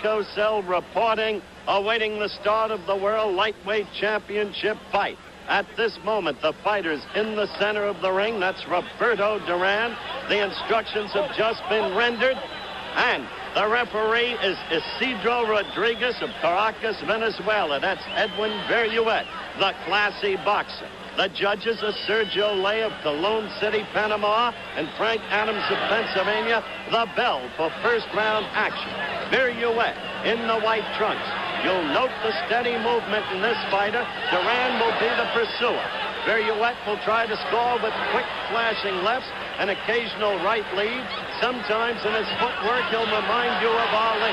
Cosell reporting, awaiting the start of the World Lightweight Championship fight. At this moment, the fighter's in the center of the ring. That's Roberto Duran. The instructions have just been rendered. And the referee is Isidro Rodriguez of Caracas, Venezuela. That's Edwin Viruet, the classy boxer. The judges are Sergio Ley of Cologne City, Panama, and Frank Adams of Pennsylvania. The bell for first round action. Viruet in the white trunks. You'll note the steady movement in this fighter. Duran will be the pursuer. Viruet will try to score with quick flashing lefts, an occasional right lead. Sometimes in his footwork, he'll remind you of Ali.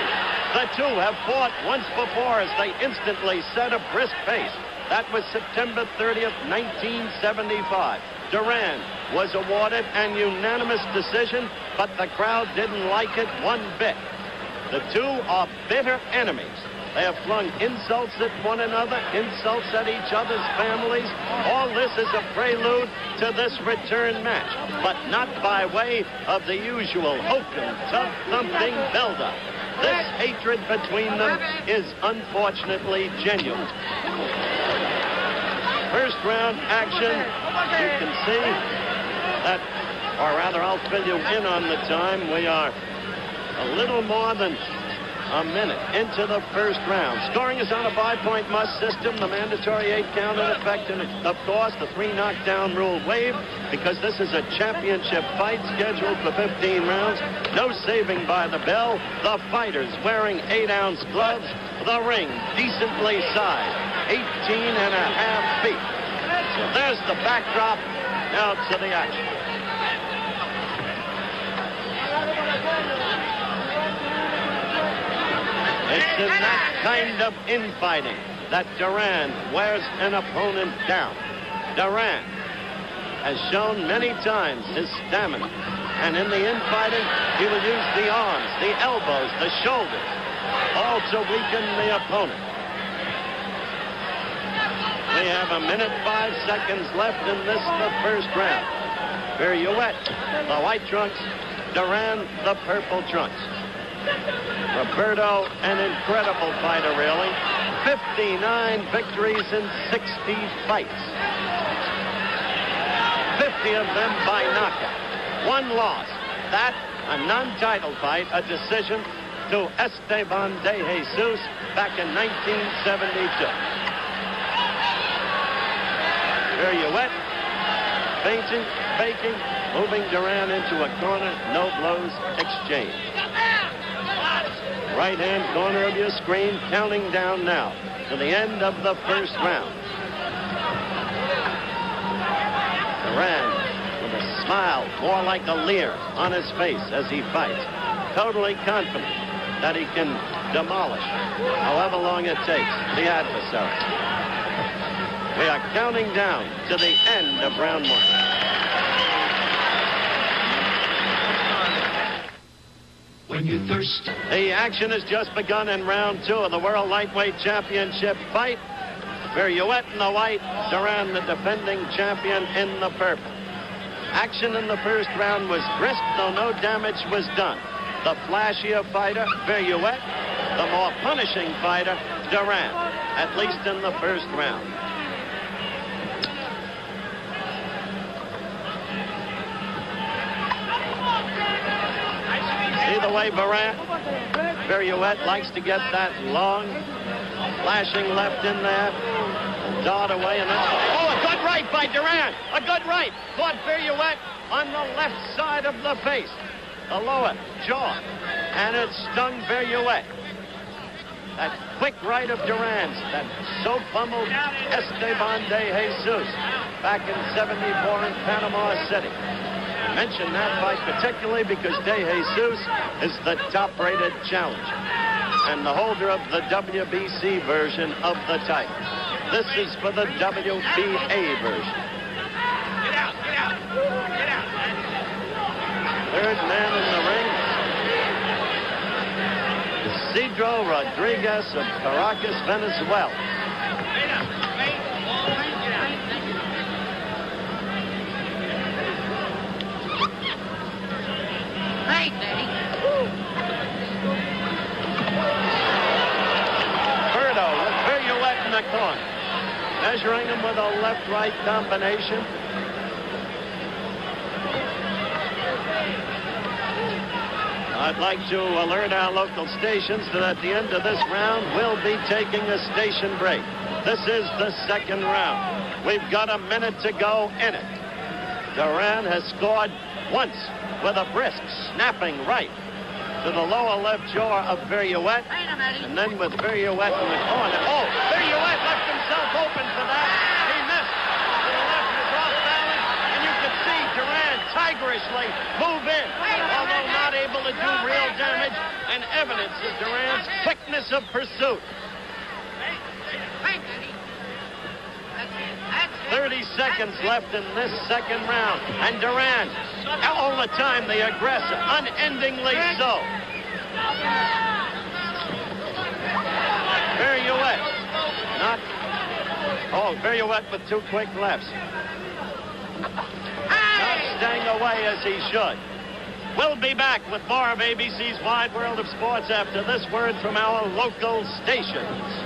The two have fought once before as they instantly set a brisk pace. That was September 30th, 1975. Duran was awarded an unanimous decision, but the crowd didn't like it one bit. The two are bitter enemies. They have flung insults at one another, insults at each other's families. All this is a prelude to this return match, but not by way of the usual hokum, thumping buildup. This hatred between them is unfortunately genuine. First round action, you can see that, or rather I'll fill you in on the time. We are a little more than a minute into the first round. Scoring is on a 5-point must system. The mandatory 8 count in effect, and of course the 3 knockdown rule waived because this is a championship fight scheduled for 15 rounds. No saving by the bell. The fighters wearing 8-ounce gloves. The ring decently sized, 18.5 feet. So there's the backdrop. Now to the action. It's in that kind of infighting that Duran wears an opponent down. Duran has shown many times his stamina. And in the infighting, he will use the arms, the elbows, the shoulders, all to weaken the opponent. We have a minute, 5 seconds left in this, the first round. Viruet, the white trunks. Duran, the purple trunks. Roberto, an incredible fighter, really. 59 victories in 60 fights. 50 of them by knockout. 1 loss. That, a non-title fight, a decision to Esteban de Jesus back in 1972. Viruet, feinting, faking, moving Duran into a corner, no blows exchange. Right-hand corner of your screen, counting down now to the end of the first round. Duran with a smile, more like a leer, on his face as he fights. Totally confident that he can demolish, however long it takes, the adversary. We are counting down to the end of round 1. When you thirst. The action has just begun in round 2 of the World Lightweight Championship fight. Viruet in the white, Duran the defending champion in the purple. Action in the first round was brisk, though no damage was done. The flashier fighter, Viruet. The more punishing fighter, Duran, at least in the first round. See the way Viruet likes to get that long, flashing left in there, and dart away, and then, oh, a good right by Duran, a good right, caught Viruet on the left side of the face, the lower jaw, and it stung Viruet. That quick right of Duran's that so pummeled Esteban de Jesus back in '74 in Panama City. I mention that fight particularly because De Jesus is the top-rated challenger and the holder of the WBC version of the title. This is for the WBA version. Get out, get out, get out. Third man in the ring, Isidro Rodriguez of Caracas, Venezuela. Hey, Daddy. corner. Measuring him with a left-right combination. I'd like to alert our local stations that at the end of this round, we'll be taking a station break. This is the second round. We've got a minute to go in it. Duran has scored once with a brisk, snapping right to the lower left jaw of Viruet, and then with Viruet in the corner. Oh, Viruet left himself open for that. He missed. To the left was off balance, and you can see Duran tigerishly move in, although not able to do real damage, and evidence of Duran's quickness of pursuit. 30 seconds left in this second round, and Duran, all the time the aggressor, unendingly so. Viruet, Viruet with two quick lefts. Not staying away as he should. We'll be back with more of ABC's Wide World of Sports after this word from our local stations.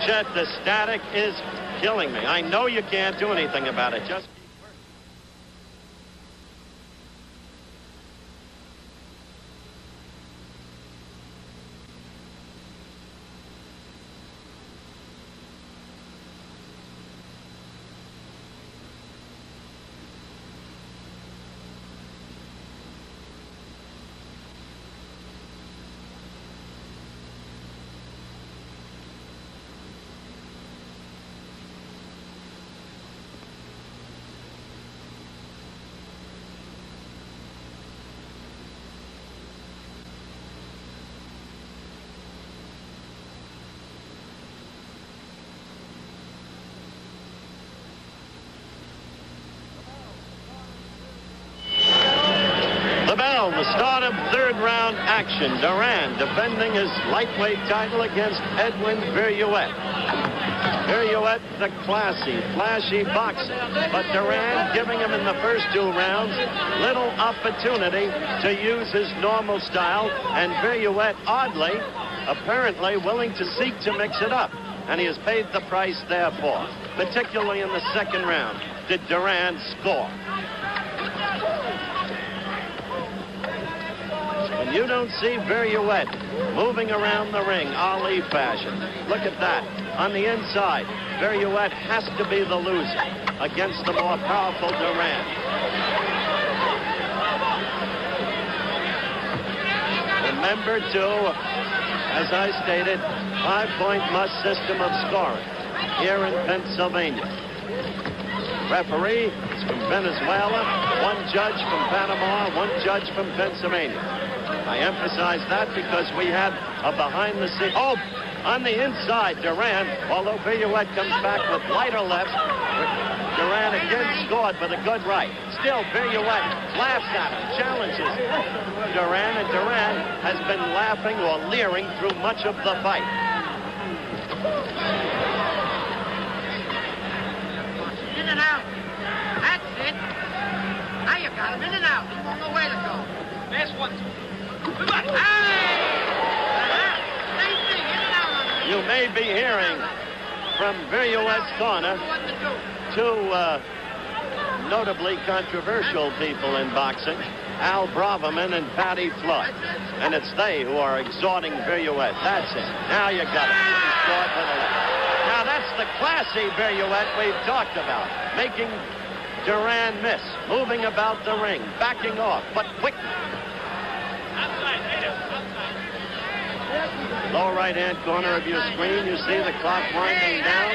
Chet, the static is killing me. I know you can't do anything about it. Just the start of third round action. Duran defending his lightweight title against Edwin Viruet. Viruet, the classy, flashy boxer, but Duran giving him in the first two rounds little opportunity to use his normal style, and Viruet, oddly, apparently willing to seek to mix it up, and he has paid the price therefore, particularly in the second round. Did Duran score? And you don't see Viruet moving around the ring, Ali fashion. Look at that. On the inside, Viruet has to be the loser against the more powerful Duran. Remember, too, as I stated, 5-point must system of scoring here in Pennsylvania. Referee is from Venezuela, one judge from Panama, one judge from Pennsylvania. I emphasize that because we had a behind-the-scenes... Oh, on the inside, Duran, although Viruet comes back with lighter lefts, Duran again scored with a good right. Still, Viruet laughs at him, challenges Duran, and Duran has been laughing or leering through much of the fight. In and out. That's it. Now you got him in and out. He won't know where to go. Last one. You may be hearing from Viruet's corner two notably controversial people in boxing, Al Braverman and Patty Flood. And it's they who are exhorting Viruet. That's it. Now you got it. He scored with a left. Now that's the classy Viruet we've talked about. Making Duran miss. Moving about the ring. Backing off, but quickly. Lower right-hand corner of your screen, you see the clock winding down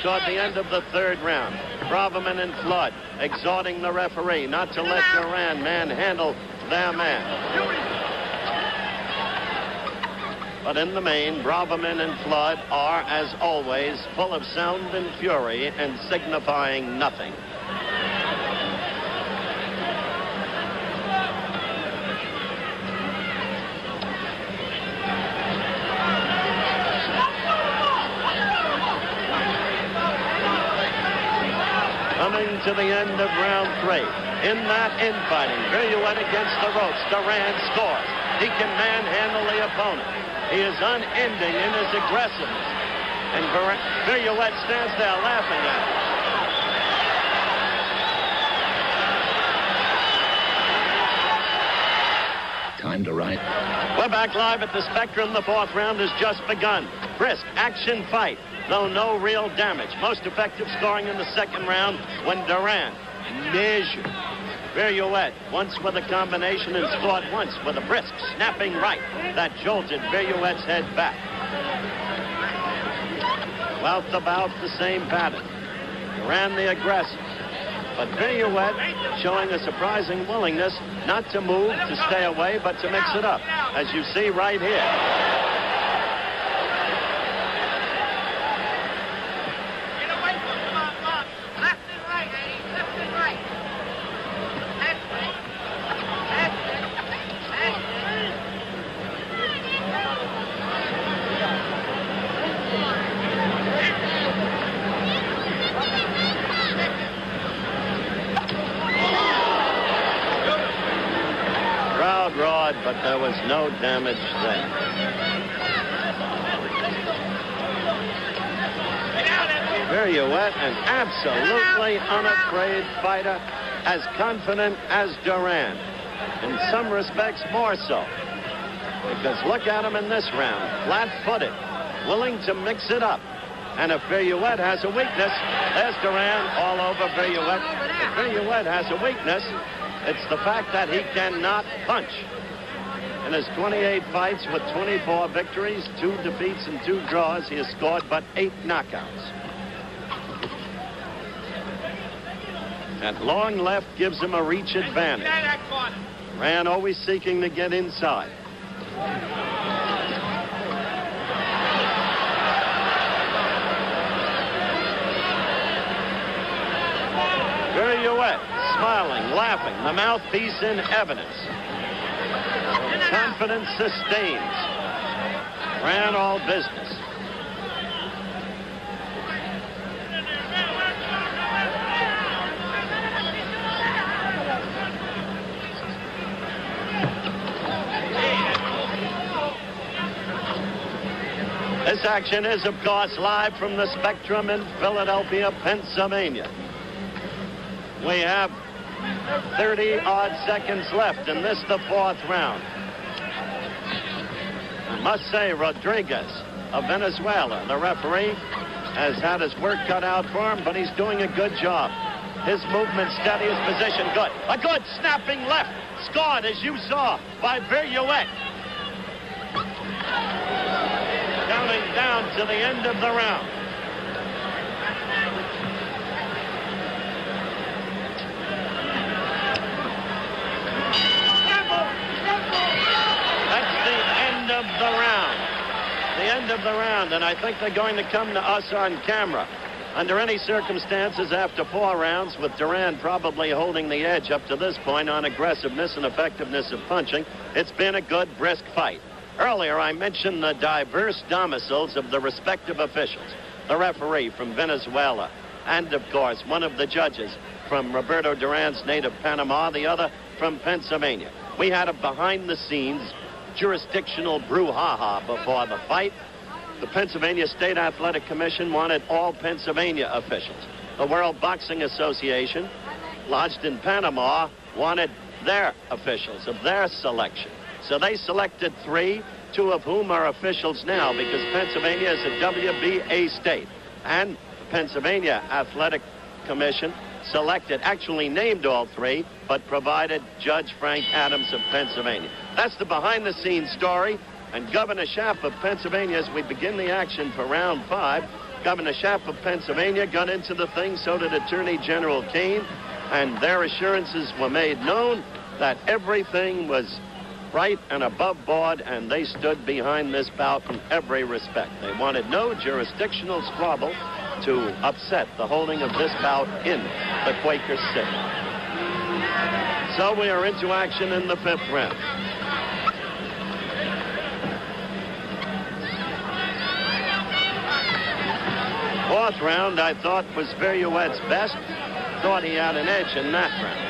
toward the end of the third round. Braverman and Flood exhorting the referee not to let Duran manhandle their man. But in the main, Braverman and Flood are, as always, full of sound and fury and signifying nothing. coming to the end of round 3. In that infighting, Viruet against the ropes. Duran scores. He can manhandle the opponent. He is unending in his aggressiveness. And Viruet stands there laughing at him. Time to ride. We're back live at the Spectrum. The 4th round has just begun. Brisk action fight, though no real damage. Most effective scoring in the 2nd round when Duran measured Viruet once with a combination and scored once with a brisk snapping right that jolted Viruet's head back. Well, about the same pattern. Duran the aggressor. But Viruet showing a surprising willingness not to move, to stay away, but to mix it up, as you see right here. Get away from him, come on. Left and right, Eddie. Left and right. That's it. That's it. That's it. Crowd roared, but there was no damage there. Viruet, an absolutely unafraid fighter, as confident as Duran. In some respects, more so. Because look at him in this round, flat-footed, willing to mix it up. And if Viruet has a weakness, there's Duran all over Viruet. If Viruet has a weakness, it's the fact that he cannot punch. In his 28 fights with 24 victories, 2 defeats, and 2 draws, he has scored but 8 knockouts. That long left gives him a reach advantage. Duran always seeking to get inside. Viruet, smiling, laughing, the mouthpiece in evidence. Confidence sustains. Ran all business. This action is, of course, live from the Spectrum in Philadelphia, Pennsylvania. We have 30-odd seconds left in this, the 4th round. I must say, Rodriguez of Venezuela, the referee, has had his work cut out for him, but he's doing a good job. His movement steady, his position good. A good snapping left, scored, as you saw, by Viruet. Counting down to the end of the round. Of the round. The end of the round, and I think they're going to come to us on camera. Under any circumstances, after 4 rounds, with Duran probably holding the edge up to this point on aggressiveness and effectiveness of punching, it's been a good, brisk fight. Earlier, I mentioned the diverse domiciles of the respective officials. The referee from Venezuela, and, of course, one of the judges from Roberto Duran's native Panama, the other from Pennsylvania. We had a behind-the-scenes jurisdictional brouhaha before the fight. The Pennsylvania State Athletic Commission wanted all Pennsylvania officials. The World Boxing Association, lodged in Panama, wanted their officials of their selection. So they selected 3, 2 of whom are officials now, because Pennsylvania is a WBA state. And the Pennsylvania Athletic Commission selected, actually named all 3, but provided Judge Frank Adams of Pennsylvania. That's the behind-the-scenes story. And Governor Schaaf of Pennsylvania, as we begin the action for round 5, Governor Schaaf of Pennsylvania got into the thing, so did Attorney General Kane, and their assurances were made known that everything was right and above board, and they stood behind this bout in every respect. They wanted no jurisdictional squabble to upset the holding of this bout in the Quaker City. So we are into action in the 5th round. Fourth round, I thought, was Viruet's best. thought he had an edge in that round.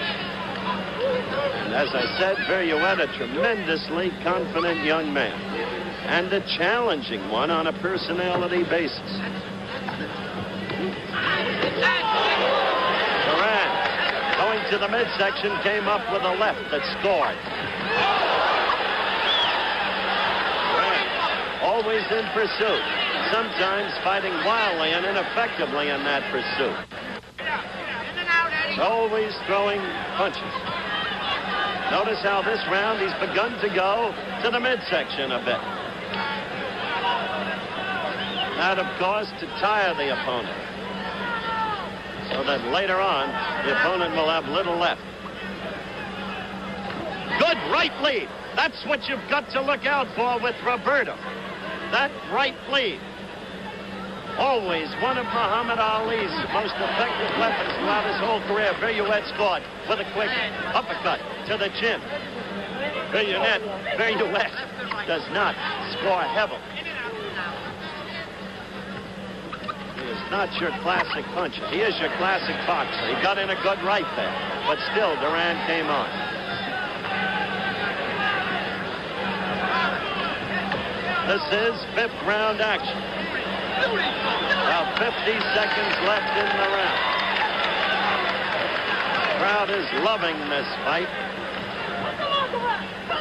And as I said, Viruet, a tremendously confident young man, and a challenging one on a personality basis. Duran, going to the midsection, came up with a left that scored. Duran, always in pursuit, sometimes fighting wildly and ineffectively in that pursuit. Always throwing punches. Notice how this round he's begun to go to the midsection a bit. That, of course, to tire the opponent, so that later on, the opponent will have little left. Good right lead. That's what you've got to look out for with Roberto. That right lead. Always one of Muhammad Ali's most effective weapons throughout his whole career. Viruet scored with a quick uppercut to the chin. Viruet does not score heavily. He is not your classic puncher. He is your classic boxer. He got in a good right there, but still Duran came on. This is fifth round action. About 50 seconds left in the round. The crowd is loving this fight.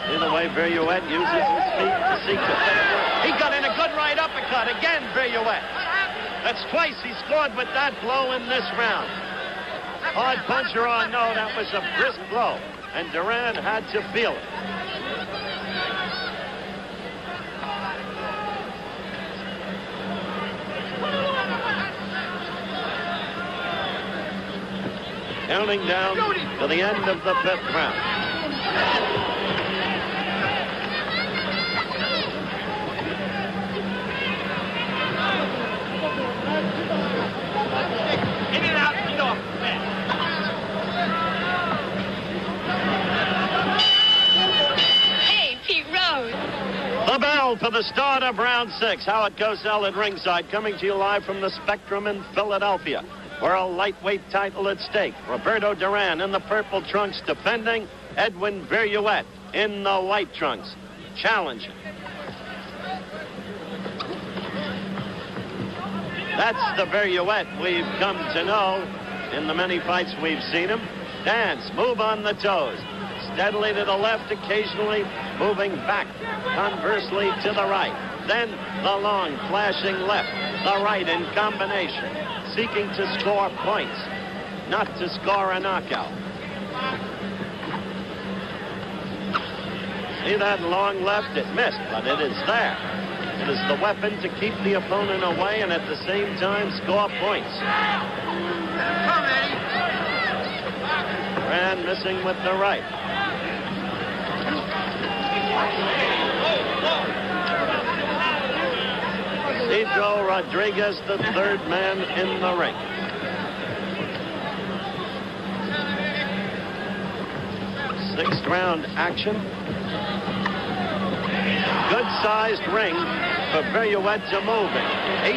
See the way Viruet uses his feet to seek the finish. He got in a good right uppercut. Again, Viruet. That's twice he scored with that blow in this round. Hard puncher or no, that was a brisk blow, and Duran had to feel it. Counting down to the end of the fifth round. In and out, get off. Hey, Pete Rose. The bell for the start of round 6. Howard Cosell at ringside, coming to you live from the Spectrum in Philadelphia. World lightweight title at stake. Roberto Duran in the purple trunks defending. Edwin Viruet in the white trunks challenging. That's the Viruet we've come to know in the many fights we've seen him. Dance, move on the toes. Steadily to the left, occasionally moving back. Conversely to the right. Then the long flashing left. The right in combination. Seeking to score points, not to score a knockout. See that long left? It missed, but it is there. It is the weapon to keep the opponent away and at the same time score points. Duran missing with the right. Pedro Rodriguez, the third man in the ring. Sixth round action. Good-sized ring for Viruet to move in.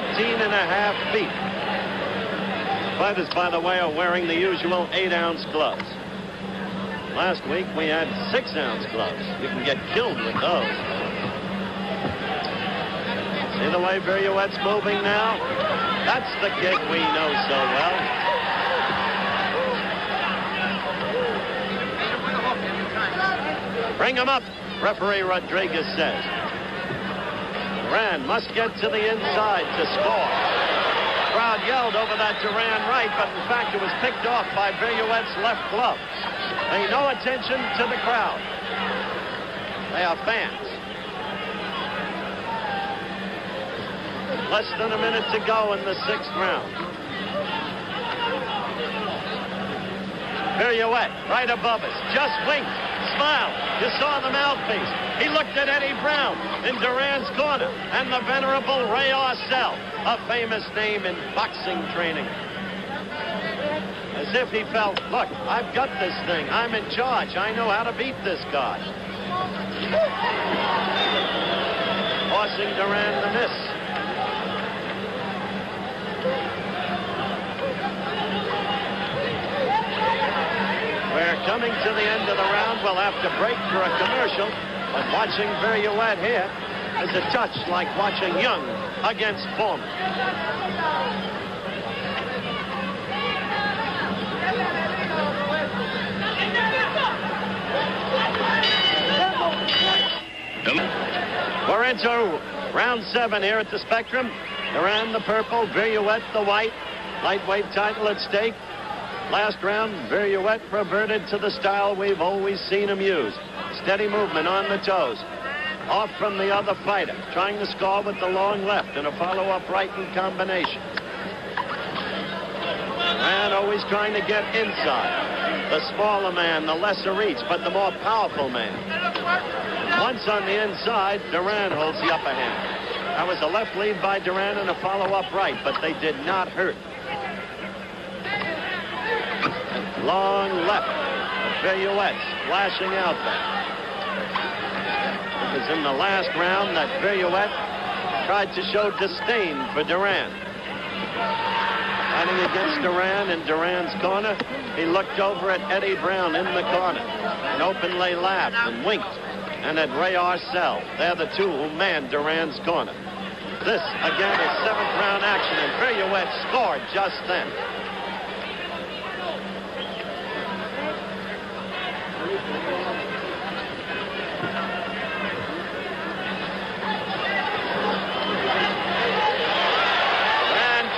18.5 feet. Fighters, by the way, are wearing the usual 8-ounce gloves. Last week we had 6-ounce gloves. You can get killed with those. See the way Viruet's moving now? That's the kick we know so well. Bring him up, referee Rodriguez says. Duran must get to the inside to score. The crowd yelled over that Duran right, but in fact it was picked off by Viruet's left glove. Pay no attention to the crowd. They are fans. Less than a minute to go in the sixth round. Viruet, right above us, just winked, smiled. You saw the mouthpiece. He looked at Eddie Brown in Duran's corner and the venerable Ray Arcel, a famous name in boxing training. As if he felt, look, I've got this thing. I'm in charge. I know how to beat this guy. Forcing Duran to miss. coming to the end of the round. We'll have to break for a commercial. But watching Viruet here is a touch like watching Young against Foreman. We're into round 7 here at the Spectrum. Duran the purple, Viruet the white. Lightweight title at stake. Last round, Viruet reverted to the style we've always seen him use. Steady movement on the toes. Off from the other fighter, trying to score with the long left and a follow-up right in combination. And always trying to get inside. The smaller man, the lesser reach, but the more powerful man. Once on the inside, Duran holds the upper hand. That was a left lead by Duran and a follow-up right, but they did not hurt. Long left. Viruet splashing out there. It was in the last round that Viruet tried to show disdain for Duran. Fighting against Duran in Duran's corner, he looked over at Eddie Brown in the corner and openly laughed and winked. And at Ray Arcel, they're the two who manned Duran's corner. This, again, is 7th round action, and Viruet scored just then.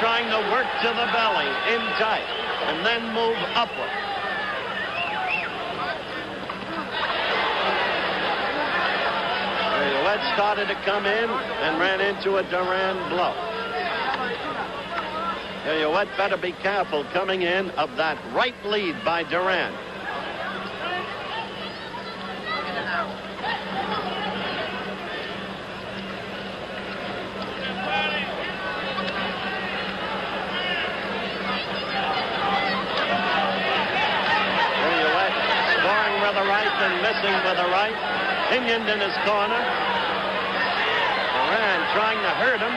Trying to work to the belly, in tight, and then move upward. Viruet started to come in and ran into a Duran blow. Viruet better be careful coming in of that right lead by Duran. And missing with the right, pinioned in his corner. Duran trying to hurt him,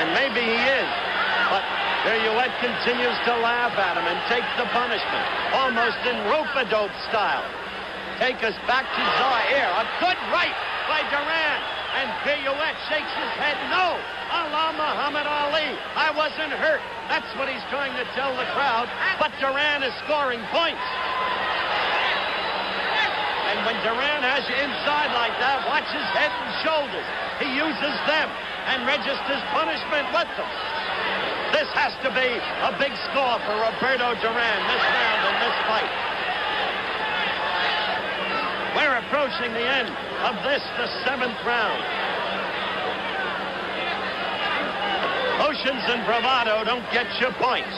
and maybe he is, but Viruet continues to laugh at him and take the punishment, almost in rope-a-dope style. Take us back to Zaire. A good right by Duran, and Viruet shakes his head no. A la Muhammad Ali. I wasn't hurt. That's what he's trying to tell the crowd, but Duran is scoring points. And when Duran has you inside like that, watch his head and shoulders. He uses them and registers punishment with them. This has to be a big score for Roberto Duran this round in this fight. We're approaching the end of this, the 7th round. Motions and bravado don't get you points.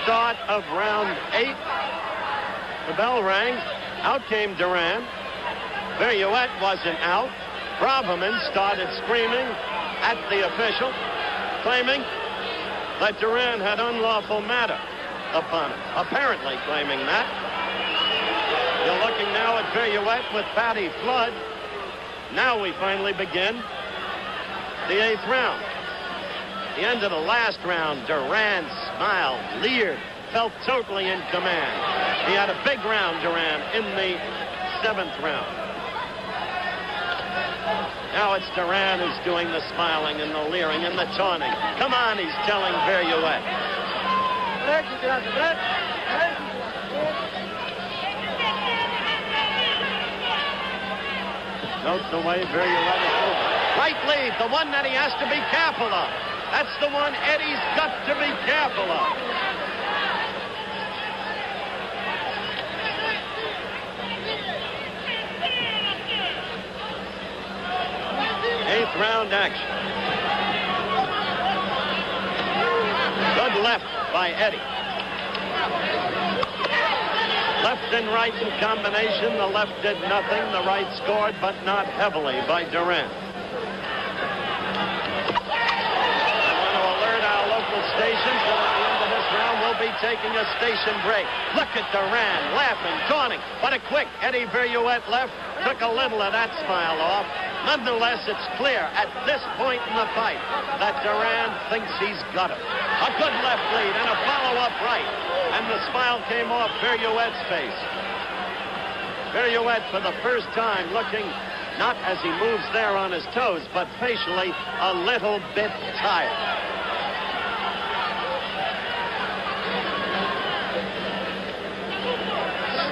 Start of round 8. The bell rang. Out came Duran. Viruet wasn't out. Braverman started screaming at the official, claiming that Duran had unlawful matter upon him. Apparently claiming that. You're looking now at Viruet with fatty flood. Now we finally begin the 8th round. The end of the last round, Duran smiled, leered, felt totally in command. He had a big round, Duran, in the 7th round. Now it's Duran who's doing the smiling and the leering and the taunting. Come on, he's telling Viruet. Note the way Viruet is moving. Right lead, the one that he has to be careful of. That's the one Eddie's got to be careful of. Eighth round action. Good left by Eddie. Left and right in combination. The left did nothing. The right scored, but not heavily by Duran. Stations, and at the end of this round, we'll be taking a station break. Look at Duran laughing, taunting. What a quick Eddie Viruet left. Took a little of that smile off. Nonetheless, it's clear at this point in the fight that Duran thinks he's got him. A good left lead and a follow-up right. And the smile came off Viruet's face. Viruet, for the first time, looking not as he moves there on his toes, but facially a little bit tired.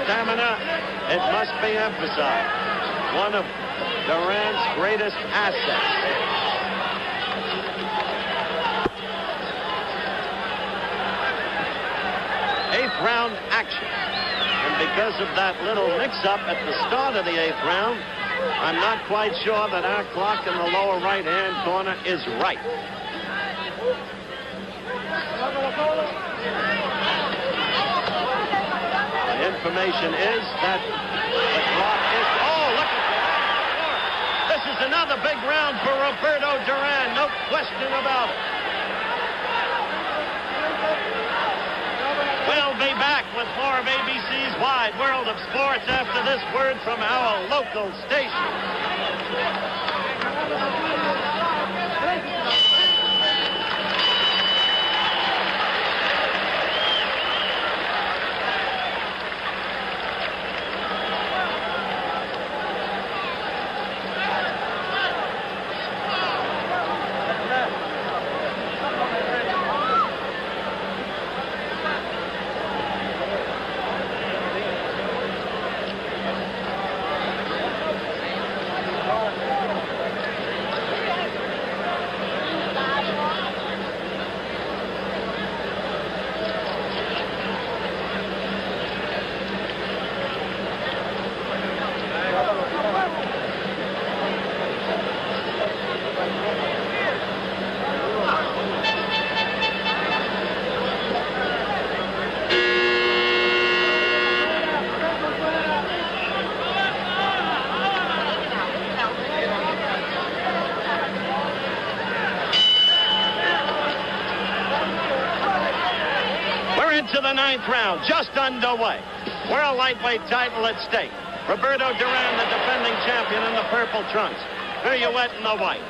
Stamina, it must be emphasized, one of Duran's greatest assets. Eighth round action. And because of that little mix-up at the start of the 8th round, I'm not quite sure that our clock in the lower right-hand corner is right. The information is that the clock is... Oh, look at that! This is another big round for Roberto Duran, no question about it. We'll be back with more of ABC's Wide World of Sports after this word from our local station. To the 9th round, just underway. World lightweight title at stake. Roberto Duran, the defending champion, in the purple trunks. Viruet in the white.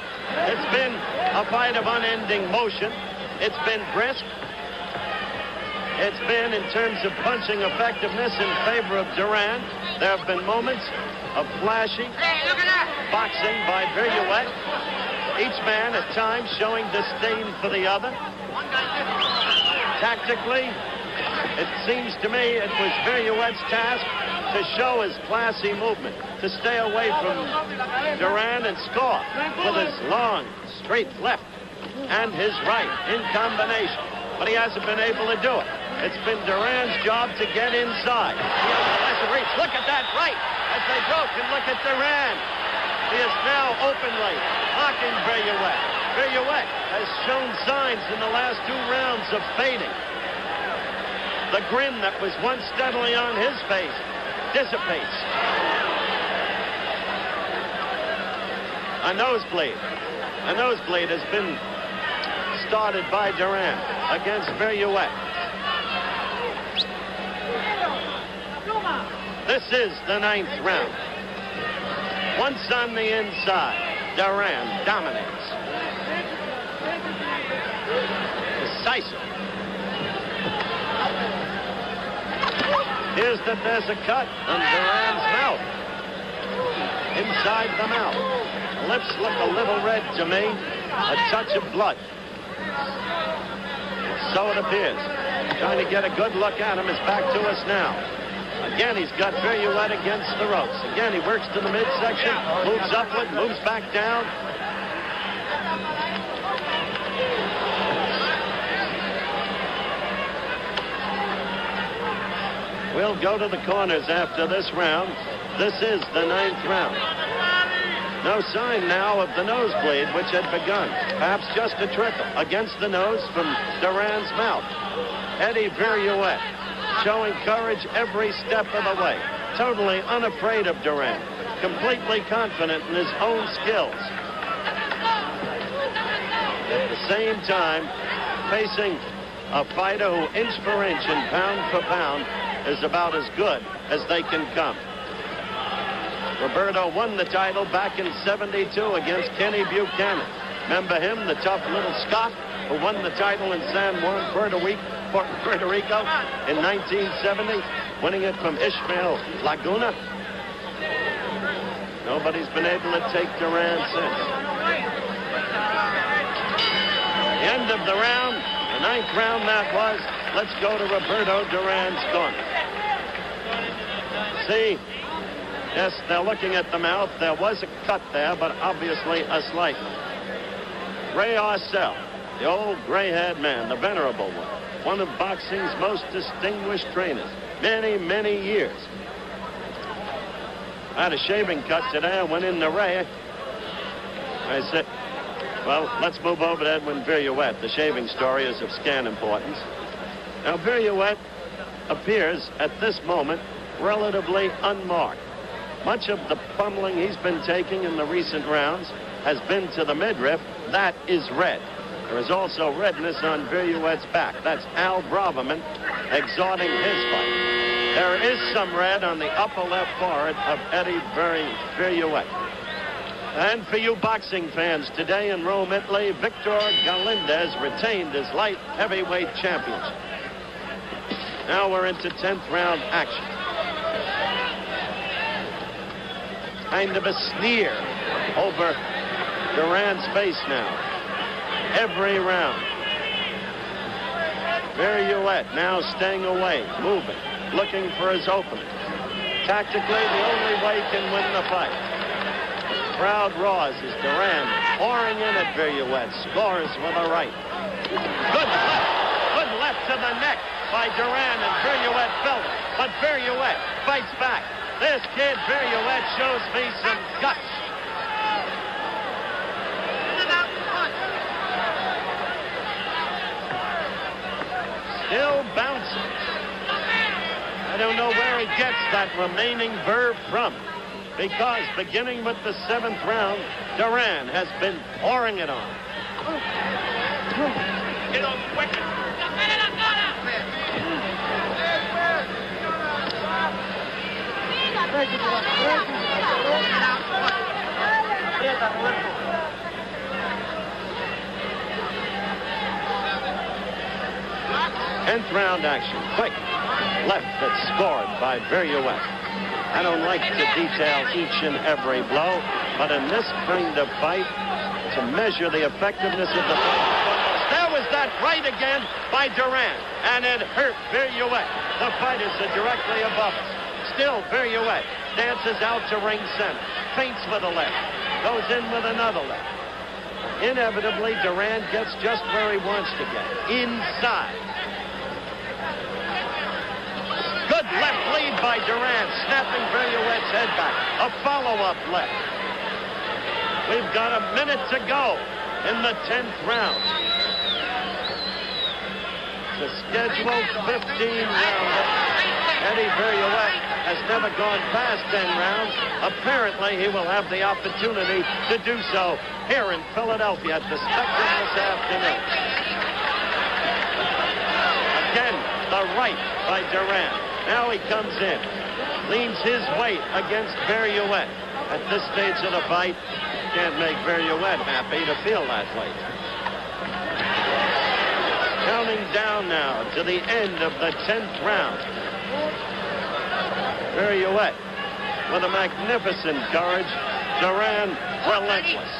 It's been a fight of unending motion. It's been brisk. It's been, in terms of punching effectiveness, in favor of Duran. There have been moments of flashy boxing by Viruet. Each man at times showing disdain for the other. Tactically, it seems to me it was Viruet's task to show his classy movement, to stay away from Duran and score with his long, straight left and his right in combination. But he hasn't been able to do it. It's been Duran's job to get inside. He has a lesser reach. Look at that right as they broke, and look at Duran. He is now openly mocking Viruet. Viruet has shown signs in the last 2 rounds of fading. The grin that was once steadily on his face dissipates. A nosebleed. A nosebleed has been started by Duran against Viruet. This is the 9th round. Once on the inside, Duran dominates. Decisive. Here's that there's a cut on Duran's mouth. Inside the mouth. Lips look a little red to me. A touch of blood. So it appears. Trying to get a good look at him. Is back to us now. Again, he's got Viruet against the ropes. Again, he works to the midsection. Moves upward, moves back down. We'll go to the corners after this round. This is the 9th round. No sign now of the nosebleed, which had begun. Perhaps just a trickle against the nose from Duran's mouth. Eddie Viruet showing courage every step of the way. Totally unafraid of Duran. Completely confident in his own skills. At the same time, facing a fighter who inch for inch and pound for pound is about as good as they can come. Roberto won the title back in '72 against Kenny Buchanan. Remember him, the tough little Scot who won the title in San Juan, Puerto Rico in 1970, winning it from Ishmael Laguna. Nobody's been able to take Duran since. The end of the round, the 9th round that was. Let's go to Roberto Duran's corner. See, yes, they're looking at the mouth. There was a cut there, but obviously a slight one. Ray Arcel, the old gray-haired man, the venerable one of boxing's most distinguished trainers, many, many years. I had a shaving cut today. I went in to Ray. I said, well, let's move over to Edwin Viruet. The shaving story is of scant importance. Now, Viruet appears at this moment relatively unmarked. Much of the pummeling he's been taking in the recent rounds has been to the midriff. That is red. There is also redness on Viruet's back. That's Al Braverman exhorting his fight. There is some red on the upper left forehead of Eddie Viruet. And for you boxing fans, today in Rome, Italy, Victor Galindez retained his light heavyweight championship. Now we're into 10th round action. Kind of a sneer over Duran's face now. Every round. Viruet now staying away, moving, looking for his opening. Tactically, the only way he can win the fight. Crowd roars as Duran pouring in at Viruet, scores with a right. Good left to the neck by Duran, and Viruet felt it. But Viruet fights back. This kid Viruet shows me some guts. Still bouncing. I don't know where he gets that remaining verve from, because beginning with the 7th round, Duran has been pouring it on. Tenth round action. Quick left that's scored by Viruet. I don't like to detail each and every blow, but in this kind of fight, to measure the effectiveness of the fight, there was that right again by Duran, and it hurt Viruet. The fighters are directly above us. Still, Viruet dances out to ring center, feints with a left, goes in with another left. Inevitably, Duran gets just where he wants to get, inside. Good left lead by Duran, snapping Viruet's head back. A follow-up left. We've got a minute to go in the 10th round. The scheduled 15-rounder. Eddie Viruet has never gone past 10 rounds. Apparently, he will have the opportunity to do so here in Philadelphia at the Spectrum this afternoon. Again, the right by Duran. Now he comes in, leans his weight against Viruet. At this stage of the fight, can't make Viruet happy to feel that weight. Counting down now to the end of the 10th round. Viruet with a magnificent courage. Duran relentless.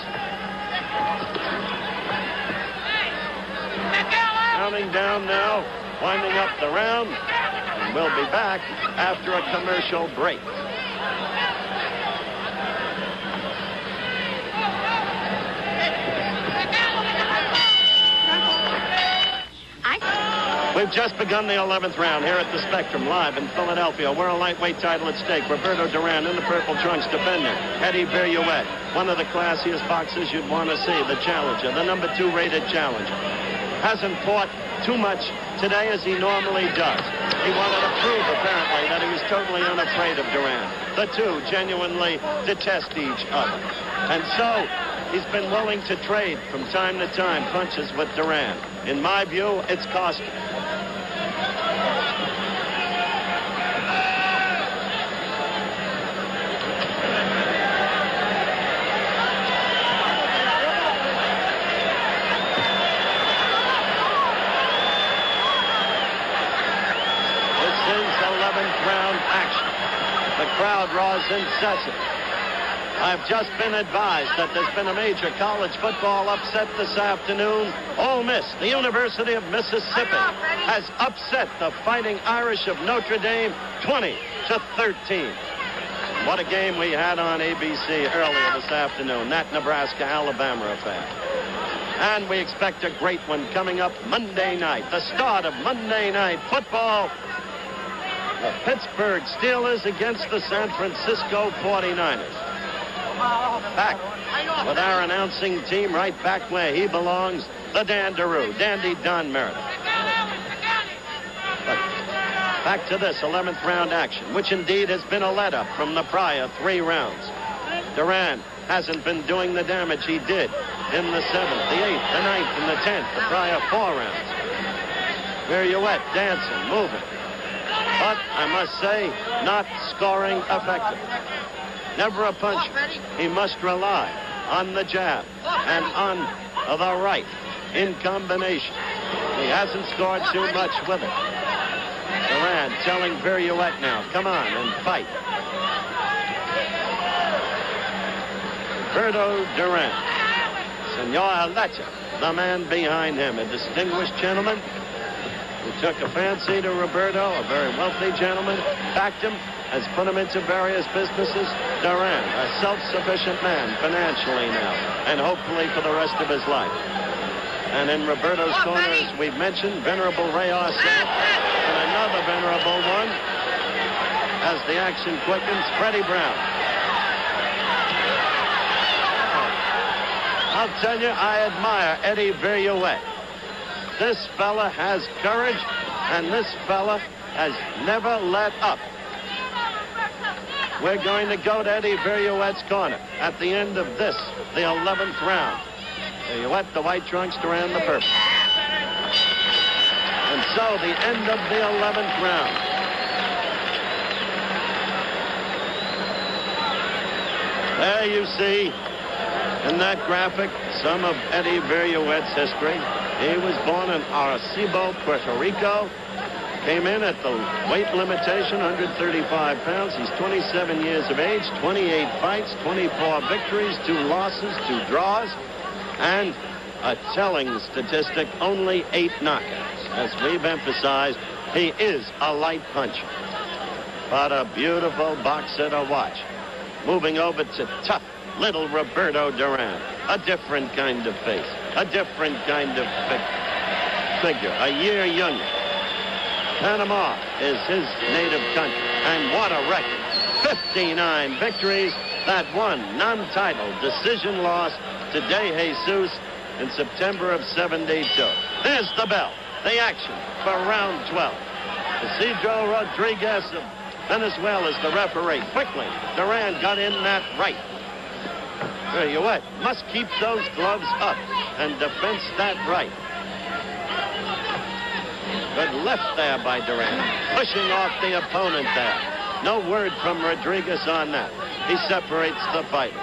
Counting down now, winding up the round. And we'll be back after a commercial break. We've just begun the 11th round here at the Spectrum, live in Philadelphia. World lightweight title at stake. Roberto Duran in the purple trunks defending. Eddie Viruet, one of the classiest boxers you'd want to see. The challenger, the number 2 rated challenger. Hasn't fought too much today as he normally does. He wanted to prove, apparently, that he was totally unafraid of Duran. The two genuinely detest each other. And so, he's been willing to trade from time to time punches with Duran. In my view, it's costly. The crowd roars incessant. I've just been advised that there's been a major college football upset this afternoon. Ole Miss, the University of Mississippi, has upset the Fighting Irish of Notre Dame 20-13. What a game we had on ABC earlier this afternoon, that Nebraska-Alabama affair. And we expect a great one coming up Monday night, the start of Monday Night Football. The Pittsburgh Steelers against the San Francisco 49ers. Back with our announcing team right back where he belongs, the Dandaroo, Dandy Don Meredith. But back to this 11th round action, which indeed has been a let-up from the prior 3 rounds. Duran hasn't been doing the damage he did in the 7th, the 8th, the 9th, and the 10th, the prior 4 rounds. Viruet dancing, moving. But I must say, not scoring effective. Never a puncher. He must rely on the jab and on the right in combination. He hasn't scored too much with it. Duran telling Viruet now, come on and fight. Roberto Duran. Senor Lecha, the man behind him, a distinguished gentleman who took a fancy to Roberto, a very wealthy gentleman, backed him, has put him into various businesses. Duran, a self-sufficient man financially now, and hopefully for the rest of his life. And in Roberto's corner, as we've mentioned, venerable Ray Arcel, and another venerable one, as the action quickens, Freddie Brown. I'll tell you, I admire Eddie Viruet. This fella has courage, and this fella has never let up. We're going to go to Eddie Viruet's corner at the end of this, the 11th round. Viruet, the white trunks, Duran, the purple. And so the end of the 11th round. There you see, in that graphic, some of Eddie Viruet's history. He was born in Arecibo, Puerto Rico. Came in at the weight limitation, 135 pounds. He's 27 years of age, 28 fights, 24 victories, 2 losses, 2 draws, and a telling statistic, only 8 knockouts. As we've emphasized, he is a light puncher. But a beautiful boxer to watch. Moving over to tough little Roberto Duran. A different kind of face, a different kind of figure, a year younger. Panama is his native country, and what a record. 59 victories, that one non-title decision loss to De Jesus in September of '72. There's the bell, the action for round 12. Isidro Rodriguez of Venezuela is the referee. Quickly, Duran got in that right. Viruet must keep those gloves up and defense that right. Good left there by Duran, pushing off the opponent there. No word from Rodriguez on that. He separates the fighters.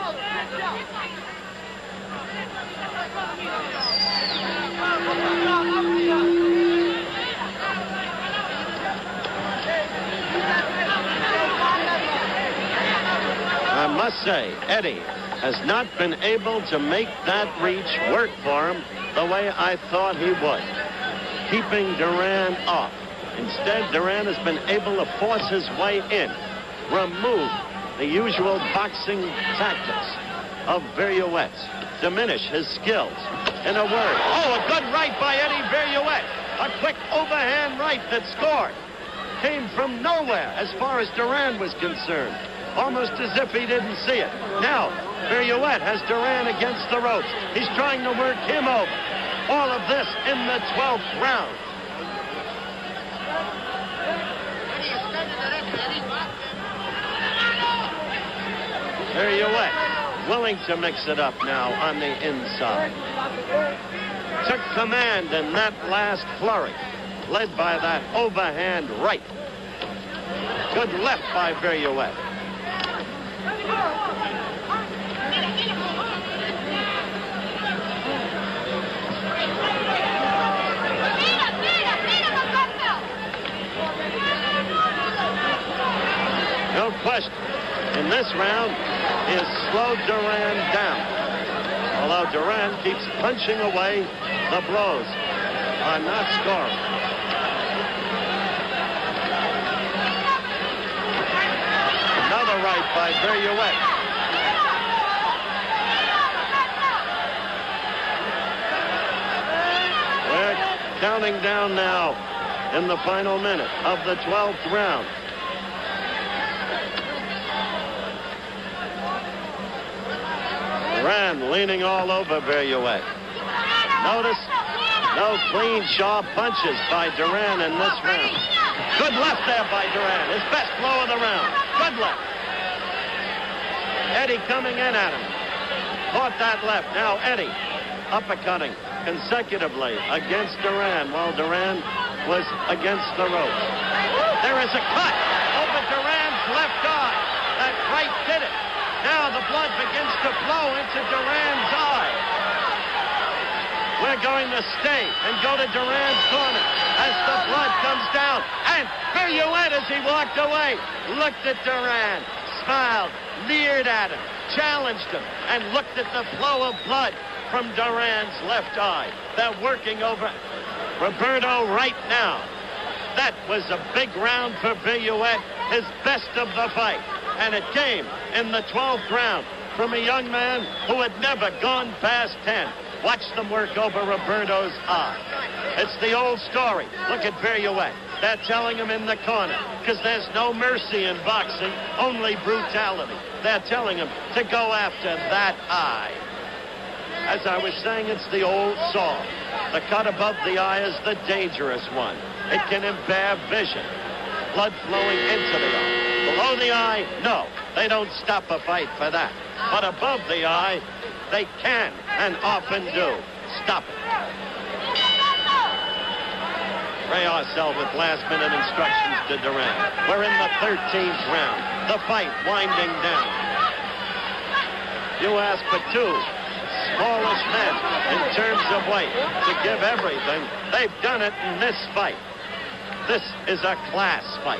I must say, Eddie has not been able to make that reach work for him the way I thought he would. Keeping Duran off. Instead, Duran has been able to force his way in, remove the usual boxing tactics of Viruet's, diminish his skills. In a word, oh, a good right by Eddie Viruet. A quick overhand right that scored. Came from nowhere as far as Duran was concerned. Almost as if he didn't see it. Now, Viruet has Duran against the ropes. He's trying to work him over. All of this in the 12th round. Viruet willing to mix it up now on the inside. Took command in that last flurry, led by that overhand right. Good left by Viruet. No question. In this round, he has slowed Duran down. Although Duran keeps punching away the blows are not scoring. Another right by Viruet. We're counting down now in the final minute of the 12th round. Duran leaning all over Viruet. Notice no clean, sharp punches by Duran in this round. Good left there by Duran. His best blow of the round. Good left. Eddie coming in at him. Caught that left. Now Eddie uppercutting consecutively against Duran while Duran was against the ropes. There is a cut over Duran's left eye. That right did it. Now the blood begins to flow into Duran's eye. We're going to stay and go to Duran's corner as the blood comes down. And Viruet, as he walked away, looked at Duran, smiled, leered at him, challenged him, and looked at the flow of blood from Duran's left eye. They're working over Roberto right now. That was a big round for Viruet, his best of the fight. And it came in the 12th round from a young man who had never gone past 10. Watch them work over Roberto's eye. It's the old story. Look at Viruet. They're telling him in the corner, because there's no mercy in boxing, only brutality. They're telling him to go after that eye. As I was saying, it's the old saw. The cut above the eye is the dangerous one. It can impair vision. Blood flowing into the eye. Below the eye, no. They don't stop a fight for that. But above the eye, they can and often do stop it. Ray Arcel with last-minute instructions to Duran. We're in the 13th round. The fight winding down. You ask for two smallish men in terms of weight to give everything. They've done it in this fight. This is a class fight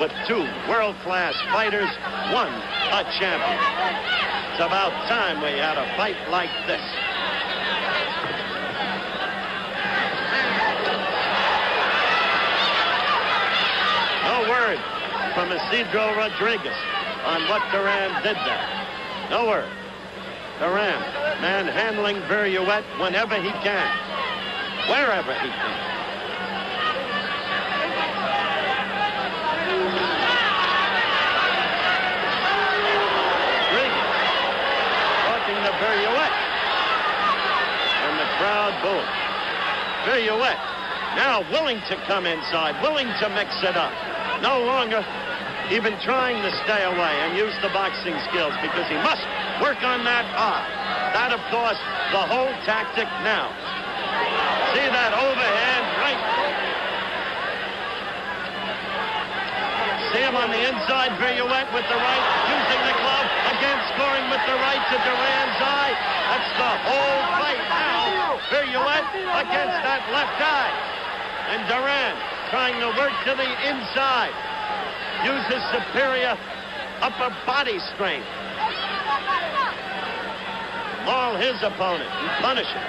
with two world-class fighters, one a champion. It's about time we had a fight like this. No word from Isidro Rodriguez on what Duran did there. No word. Duran manhandling Viruet whenever he can, wherever he can. Viruet. And the crowd booing. Viruet now willing to come inside, willing to mix it up. No longer even trying to stay away and use the boxing skills because he must work on that eye. That, of course, the whole tactic now. See that overhand right. See him on the inside, Viruet with the right, using the glove, again scoring with the right to Duran's eye. That's the whole fight now. Viruet against that left eye. And Duran trying to work to the inside. Use his superior upper body strength. Maul his opponent and punish him.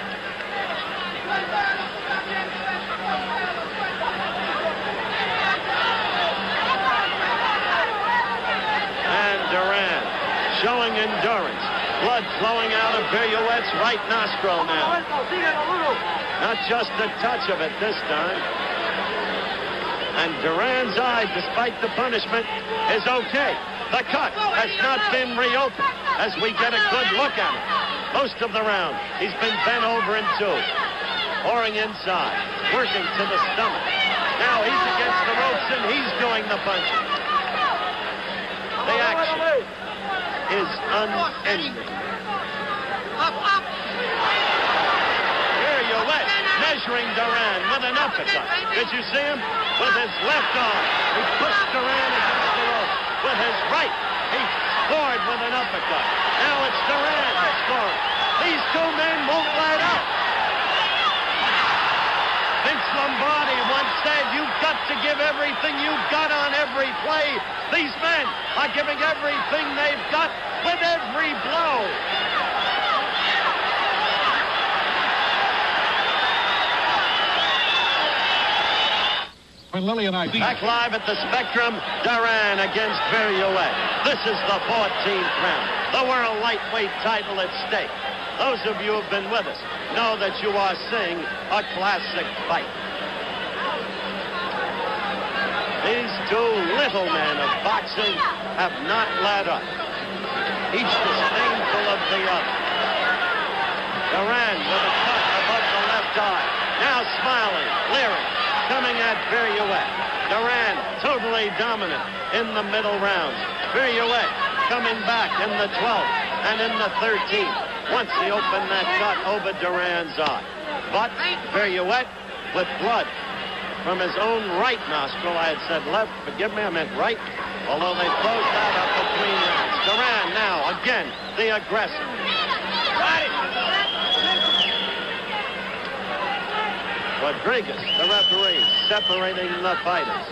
And Duran showing endurance. Blood flowing out of Viruet's right nostril now. Not just a touch of it this time. And Duran's eye, despite the punishment, is okay. The cut has not been reopened as we get a good look at it. Most of the round, he's been bent over in two. Pouring inside, working to the stomach. Now he's against the ropes and he's doing the punching. The action is unending. Viruet measuring Duran with an uppercut. Did you see him? With his left arm, he pushed Duran against the rope. With his right, he scored with an uppercut. Now it's Duran scoring. These two men won't let up. Vince Lombardi once said, you've got to give everything you've got on every play. These men are giving everything they've got with every blow. When Lily and I back live at the Spectrum, Duran against Viruet. This is the 14th round. The world lightweight title at stake. Those of you who have been with us know that you are seeing a classic fight. These two little men of boxing have not let up. Each disdainful of the other. Duran with a cut above the left eye. Now smiling, leering. Coming at Viruet. Duran totally dominant in the middle rounds. Viruet coming back in the 12th and in the 13th. Once he opened that cut over Duran's eye. But Viruet with blood from his own right nostril. I had said left. Forgive me, I meant right. Although they closed that up between rounds. Duran now again the aggressor. Rodriguez, the referee, separating the fighters.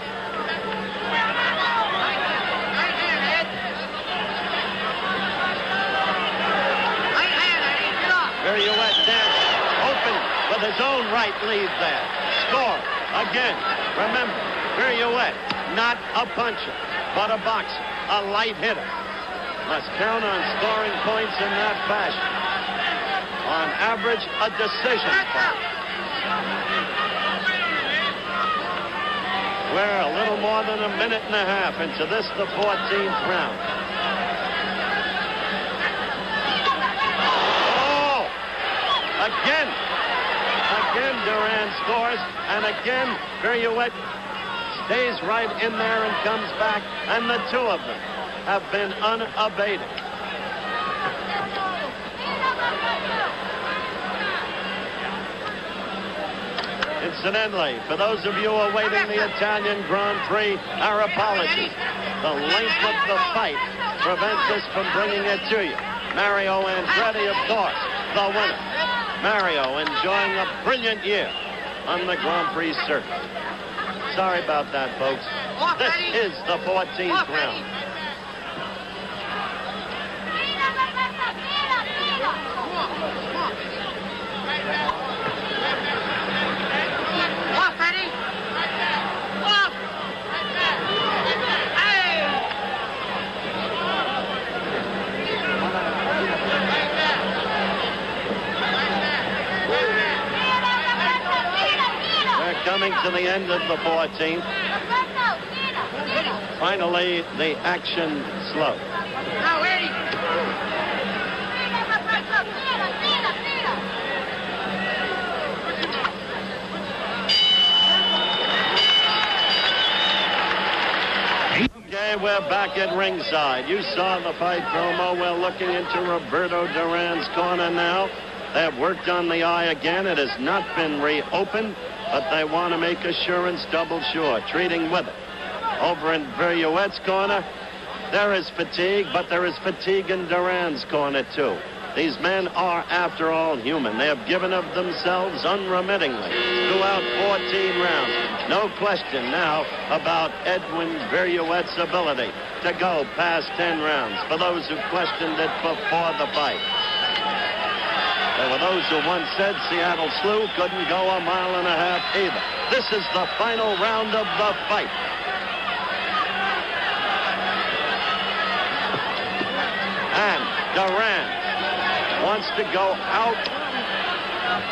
Viruet dancing, open with his own right lead there. Score again. Remember, Viruet, not a puncher, but a boxer, a light hitter. Must count on scoring points in that fashion. On average, a decision fight. We're a little more than a minute and a half into this, the 14th round. Oh! Again Duran scores, and again Viruet stays right in there and comes back, and the two of them have been unabated. Incidentally, for those of you awaiting the Italian Grand Prix, our apologies. The length of the fight prevents us from bringing it to you. Mario Andretti, of course, the winner. Mario enjoying a brilliant year on the Grand Prix circuit. Sorry about that, folks. This is the 14th round. Coming to the end of the 14th. Finally, the action slowed. Okay, we're back at ringside. You saw the fight promo. We're looking into Roberto Duran's corner now. They have worked on the eye again. It has not been reopened, but they want to make assurance double sure, treating with it. Over in Viruet's corner, there is fatigue, but there is fatigue in Duran's corner, too. These men are, after all, human. They have given of themselves unremittingly throughout 14 rounds. No question now about Edwin Viruet's ability to go past 10 rounds, for those who questioned it before the fight. There were those who once said Seattle Slew couldn't go a mile and a half either. This is the final round of the fight. And Duran wants to go out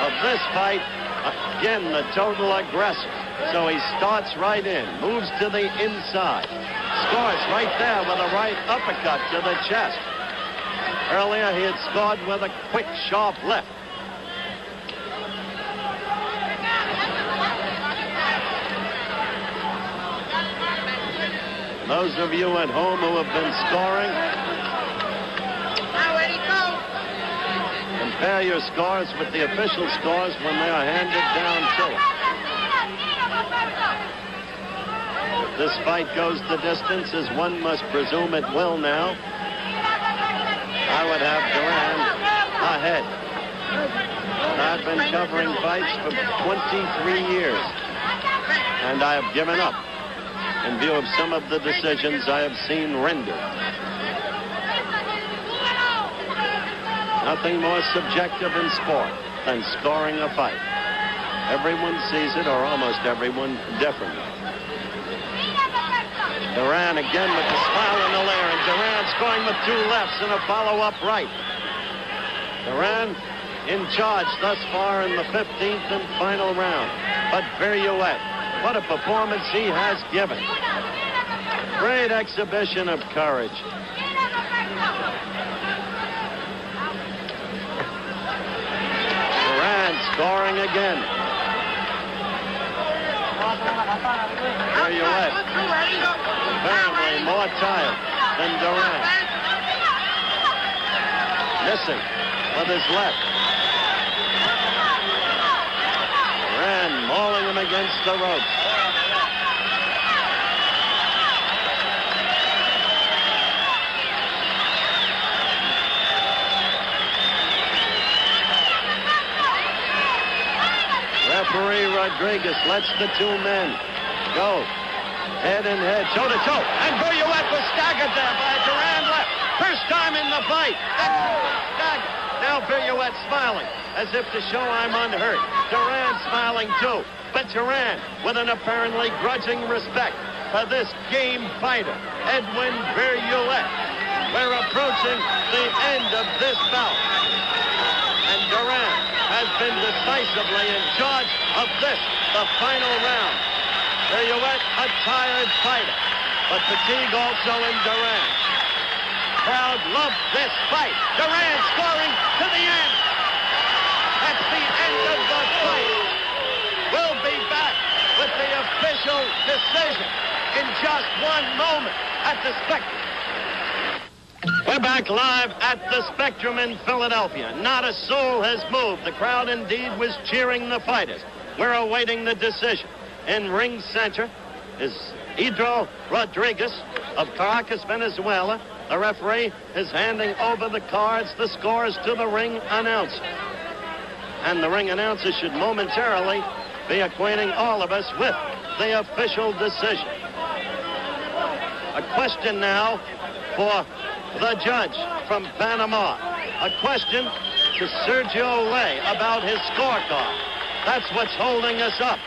of this fight. Again, the total aggressor. So he starts right in, moves to the inside, scores right there with a right uppercut to the chest. Earlier, he had scored with a quick, sharp left. Those of you at home who have been scoring, compare your scores with the official scores when they are handed down to us. This fight goes the distance, as one must presume it will now. I would have Duran ahead. I've been covering fights for 23 years. and I have given up in view of some of the decisions I have seen rendered. Nothing more subjective in sport than scoring a fight. Everyone sees it, or almost everyone, differently. Duran again with the smile in the lair, and Duran scoring with 2 lefts and a follow-up right. Duran in charge thus far in the 15th and final round. But Viruet, what a performance he has given. Great exhibition of courage. Duran scoring again. Viruet apparently more tired than Duran. Missing with his left. Duran mauling him against the ropes. Referee Rodriguez lets the 2 men go head and head, toe to toe, and Viruet was staggered there by Duran left. First time in the fight. Staggered. Now Viruet smiling as if to show I'm unhurt. Duran smiling too, but Duran with an apparently grudging respect for this game fighter, Edwin Viruet. We're approaching the end of this bout, and Duran has been decisively in charge of this, the final round. Viruet, a tired fighter, but fatigue also in Duran. Crowd loved this fight. Duran scoring to the end. That's the end of the fight. We'll be back with the official decision in just 1 moment at the Spectrum. We're back live at the Spectrum in Philadelphia. Not a soul has moved. The crowd indeed was cheering the fighters. We're awaiting the decision. In ring center is Edwin Rodriguez of Caracas, Venezuela. The referee is handing over the cards, the scores to the ring announcer. And the ring announcer should momentarily be acquainting all of us with the official decision. A question now for the judge from Panama. A question to Sergio Ley about his scorecard. That's what's holding us up.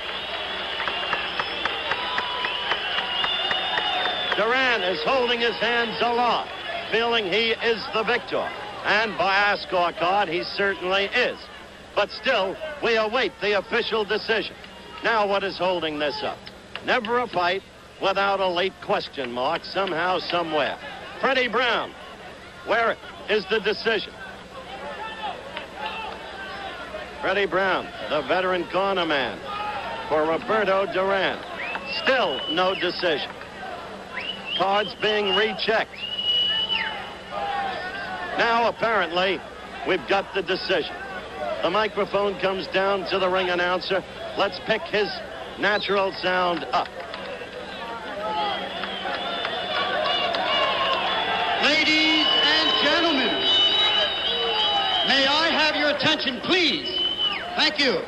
Duran is holding his hands aloft, feeling he is the victor. And by our scorecard, he certainly is. But still, we await the official decision. Now what is holding this up? Never a fight without a late question mark somehow, somewhere. Freddie Brown, where is the decision? Freddie Brown, the veteran corner man for Roberto Duran. Still no decision. Cards being rechecked. Now, apparently, we've got the decision. The microphone comes down to the ring announcer. Let's pick his natural sound up. Ladies and gentlemen, may I have your attention, please? Thank you.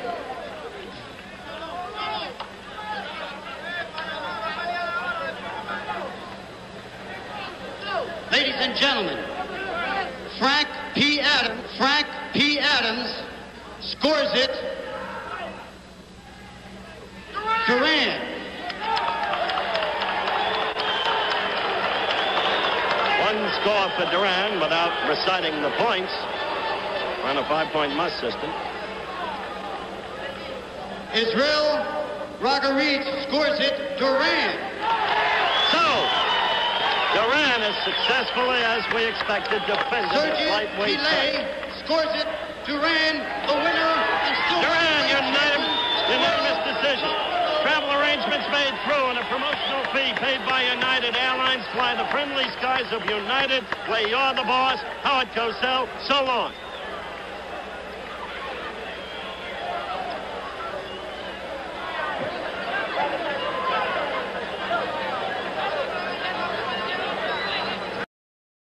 Ladies and gentlemen, Frank P. Adams scores it. Duran. One score for Duran without reciting the points on a 5-point must system. Israel Ragarit scores it. Duran. So, Duran is successfully, as we expected, defended his lightweight title. Scores it. Duran, the winner, and still Duran, unanimous decision. Travel arrangements made through and a promotional fee paid by United Airlines. Fly the friendly skies of United, where you're the boss. Howard Cosell, so long.